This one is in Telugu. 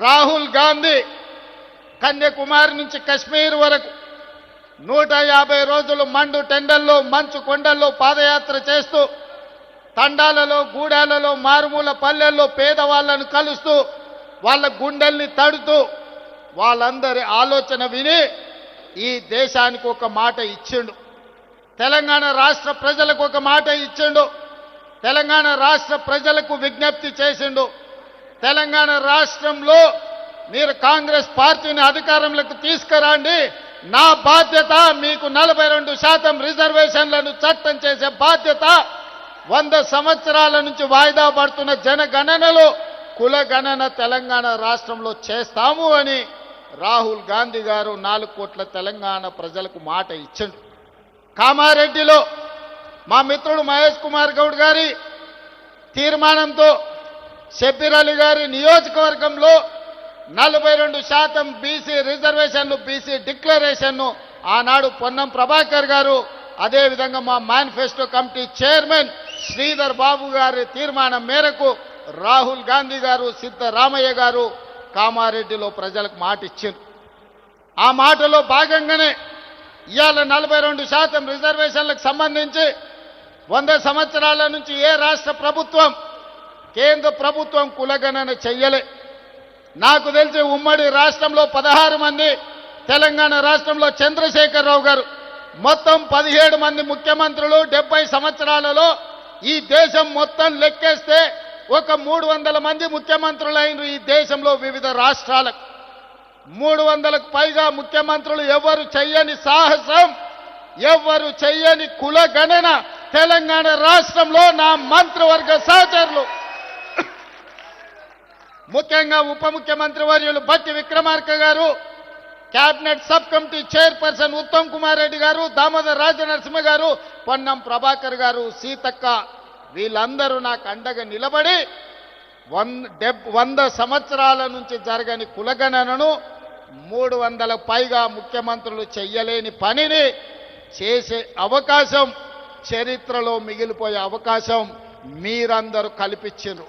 రాహుల్ గాంధీ కన్యాకుమారి నుంచి కశ్మీర్ వరకు 150 రోజులు మండు టెండల్లో మంచు కొండల్లో పాదయాత్ర చేస్తూ తండాలలో గూడాలలో మారుమూల పల్లెల్లో పేదవాళ్లను కలుస్తూ వాళ్ళ గుండెల్ని తడుతూ వాళ్ళందరి ఆలోచన విని ఈ దేశానికి ఒక మాట ఇచ్చిండు. తెలంగాణ రాష్ట్ర ప్రజలకు ఒక మాట ఇచ్చిండు. తెలంగాణ రాష్ట్ర ప్రజలకు విజ్ఞప్తి చేసిండు. తెలంగాణ రాష్ట్రంలో మీరు కాంగ్రెస్ పార్టీని అధికారంలోకి తీసుకురండి, నా బాధ్యత మీకు 42% రిజర్వేషన్లను చట్టం చేసే బాధ్యత 100 సంవత్సరాల నుంచి వాయిదా పడుతున్న జనగణనలో కులగణన తెలంగాణ రాష్ట్రంలో చేస్తాము అని రాహుల్ గాంధీ గారు 4 కోట్ల తెలంగాణ ప్రజలకు మాట ఇచ్చిండు. కామారెడ్డిలో మా మిత్రుడు మహేష్ కుమార్ గౌడ్ గారి తీర్మానంతో షబ్బీర్ అలీ గారి నియోజకవర్గంలో 42% బీసీ రిజర్వేషన్లు బీసీ డిక్లరేషన్ను ఆనాడు పొన్నం ప్రభాకర్ గారు అదేవిధంగా మా manifesto committee chairman Sridhar Babu గారి తీర్మానం మేరకు రాహుల్ గాంధీ గారు సిద్ధరామయ్య గారు కామారెడ్డిలో ప్రజలకు మాట ఇచ్చారు. ఆ మాటలో భాగంగానే ఇవాళ 42% రిజర్వేషన్లకు సంబంధించి 100 సంవత్సరాల నుంచి ఏ రాష్ట్ర ప్రభుత్వం కేంద్ర ప్రభుత్వం కులగణన చెయ్యలే. నాకు తెలిసి ఉమ్మడి రాష్ట్రంలో 16 మంది, తెలంగాణ రాష్ట్రంలో చంద్రశేఖరరావు గారు, మొత్తం 17 మంది ముఖ్యమంత్రులు 70 సంవత్సరాలలో ఈ దేశం మొత్తం లెక్కేస్తే ఒక 300 మంది ముఖ్యమంత్రులైన ఈ దేశంలో వివిధ రాష్ట్రాలకు 300కు పైగా ముఖ్యమంత్రులు ఎవరు చెయ్యని సాహసం, ఎవరు చెయ్యని కులగణన తెలంగాణ రాష్ట్రంలో నా మంత్రివర్గ సహచరులు ముఖ్యంగా ఉప ముఖ్యమంత్రి వర్యులు భట్టి విక్రమార్క గారు, cabinet sub committee chairperson Uttam Kumar Reddy గారు, దామోదర్ రాజనరసింహ గారు, పొన్నం ప్రభాకర్ గారు, సీతక్క వీళ్ళందరూ నాకు అండగా నిలబడి 100 సంవత్సరాల నుంచి జరగని కులగణనను 300లకు పైగా ముఖ్యమంత్రులు చెయ్యలేని పనిని చేసే అవకాశం, చరిత్రలో మిగిలిపోయే అవకాశం మీరందరూ కల్పించారు.